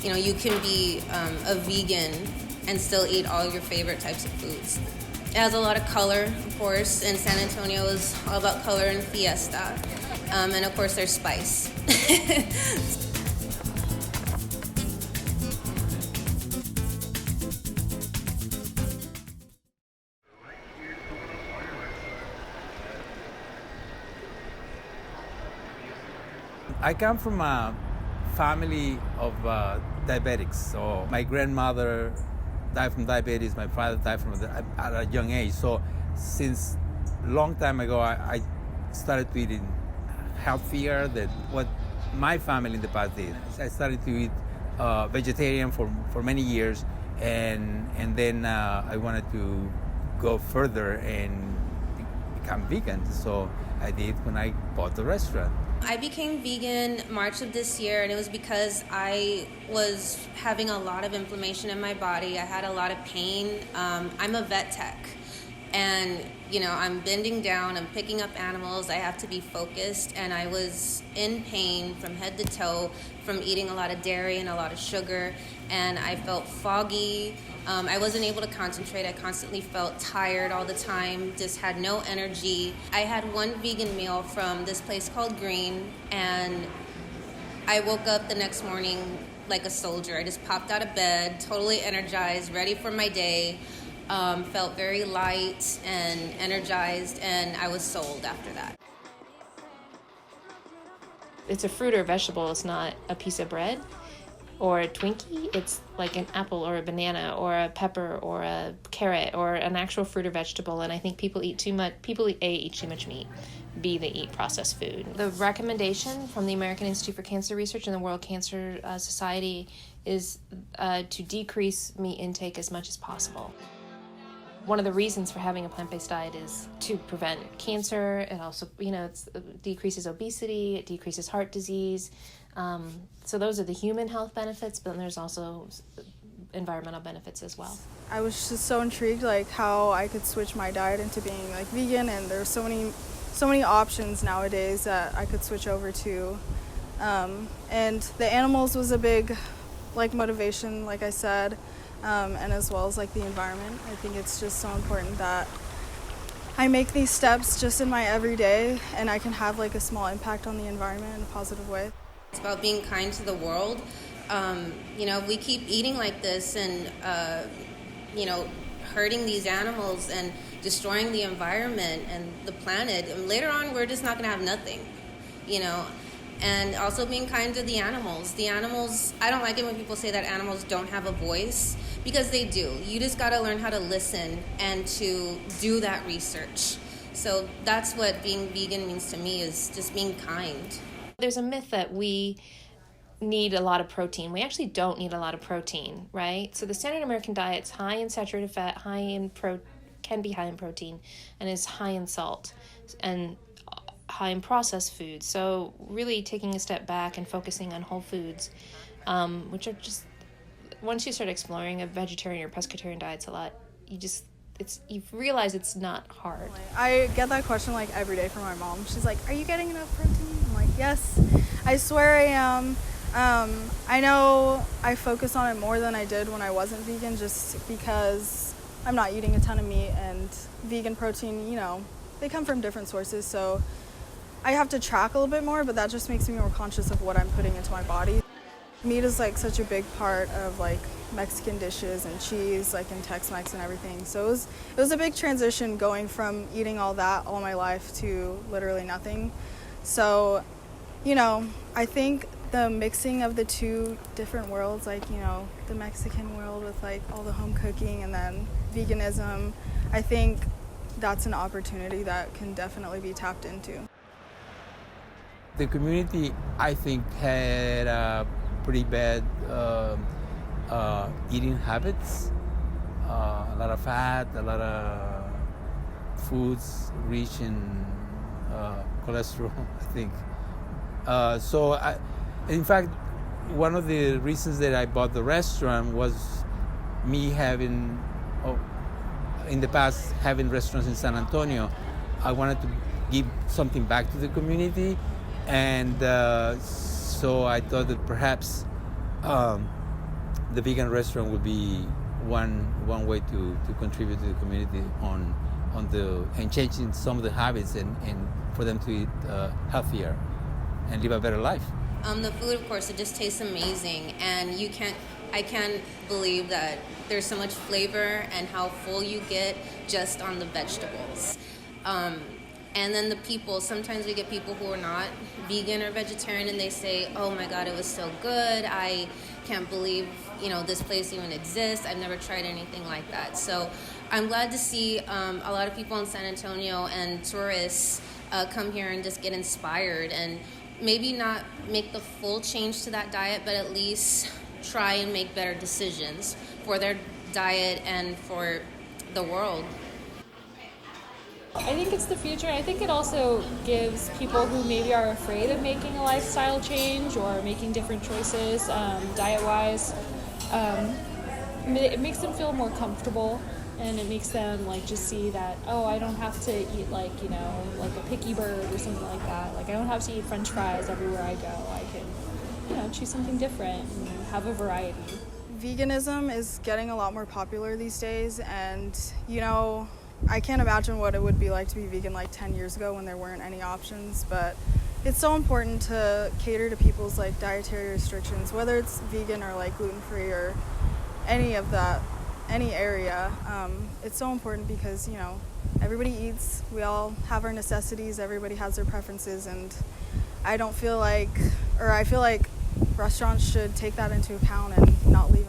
You know, you can be a vegan and still eat all your favorite types of foods. It has a lot of color, of course, and San Antonio is all about color and fiesta. And of course, there's spice. I come from a family of diabetics. So my grandmother died from diabetes, my father died from at a young age. So since long time ago, I started to eat healthier than what my family in the past did. I started to eat vegetarian for many years, and then I wanted to go further and become vegan. So I did when I bought the restaurant. I became vegan March of this year, and it was because I was having a lot of inflammation in my body. I had a lot of pain. I'm a vet tech, and you know, I'm bending down, I'm picking up animals, I have to be focused, and I was in pain from head to toe from eating a lot of dairy and a lot of sugar, and I felt foggy. I wasn't able to concentrate. I constantly felt tired all the time, just had no energy. I had one vegan meal from this place called Green, and I woke up the next morning like a soldier. I just popped out of bed, totally energized, ready for my day, felt very light and energized, and I was sold after that. It's a fruit or a vegetable. It's not a piece of bread or a Twinkie. It's like an apple or a banana or a pepper or a carrot or an actual fruit or vegetable. And I think people eat too much. People eat too much meat. B, they eat processed food. The recommendation from the American Institute for Cancer Research and the World Cancer Society is to decrease meat intake as much as possible. One of the reasons for having a plant-based diet is to prevent cancer. It also, it decreases obesity, it decreases heart disease. So those are the human health benefits, but then there's also environmental benefits as well. I was just so intrigued, like how I could switch my diet into being like vegan, and there's so many options nowadays that I could switch over to. And the animals was a big motivation, like I said. And as well as the environment. I think it's just so important that I make these steps just in my everyday, and I can have a small impact on the environment in a positive way. It's about being kind to the world. We keep eating like this and, hurting these animals and destroying the environment and the planet. And later on, we're just not going to have nothing, And also being kind to the animals. The animals, I don't like it when people say that animals don't have a voice, because they do. You just got to learn how to listen and to do that research. So that's what being vegan means to me, is just being kind. There's a myth that we need a lot of protein. We actually don't need a lot of protein, right? So the standard American diet's high in saturated fat, can be high in protein, and is high in salt, and high in processed foods. So really taking a step back and focusing on whole foods, which are just, once you start exploring a vegetarian or pescatarian diets a lot, you realize it's not hard. I get that question every day from my mom. She's like, "Are you getting enough protein?" I'm like, "Yes, I swear I am." I know I focus on it more than I did when I wasn't vegan, just because I'm not eating a ton of meat, and vegan protein, they come from different sources, so I have to track a little bit more, but that just makes me more conscious of what I'm putting into my body. Meat is such a big part of Mexican dishes and cheese, in Tex-Mex and everything. So it was a big transition going from eating all that all my life to literally nothing. So, I think the mixing of the two different worlds, the Mexican world with all the home cooking and then veganism, I think that's an opportunity that can definitely be tapped into. The community, I think, had pretty bad eating habits, a lot of fat, a lot of foods rich in cholesterol, I think. In fact, one of the reasons that I bought the restaurant was me having, in the past, having restaurants in San Antonio. I wanted to give something back to the community, and so I thought that perhaps the vegan restaurant would be one way to contribute to the community and changing some of the habits and for them to eat healthier and live a better life. The food, of course, it just tastes amazing, and I can't believe that there's so much flavor and how full you get just on the vegetables. And then the people, sometimes we get people who are not vegan or vegetarian, and they say, oh my God, it was so good. I can't believe, this place even exists. I've never tried anything like that. So I'm glad to see a lot of people in San Antonio and tourists come here and just get inspired and maybe not make the full change to that diet, but at least try and make better decisions for their diet and for the world. I think it's the future. I think it also gives people who maybe are afraid of making a lifestyle change or making different choices diet-wise, it makes them feel more comfortable, and it makes them just see that, oh, I don't have to eat like a picky bird or something like that. I don't have to eat French fries everywhere I go. I can, choose something different and have a variety. Veganism is getting a lot more popular these days, and I can't imagine what it would be like to be vegan 10 years ago when there weren't any options, but it's so important to cater to people's dietary restrictions, whether it's vegan or gluten-free or any of that, any area. It's so important because, everybody eats, we all have our necessities, everybody has their preferences, and I feel like restaurants should take that into account and not leave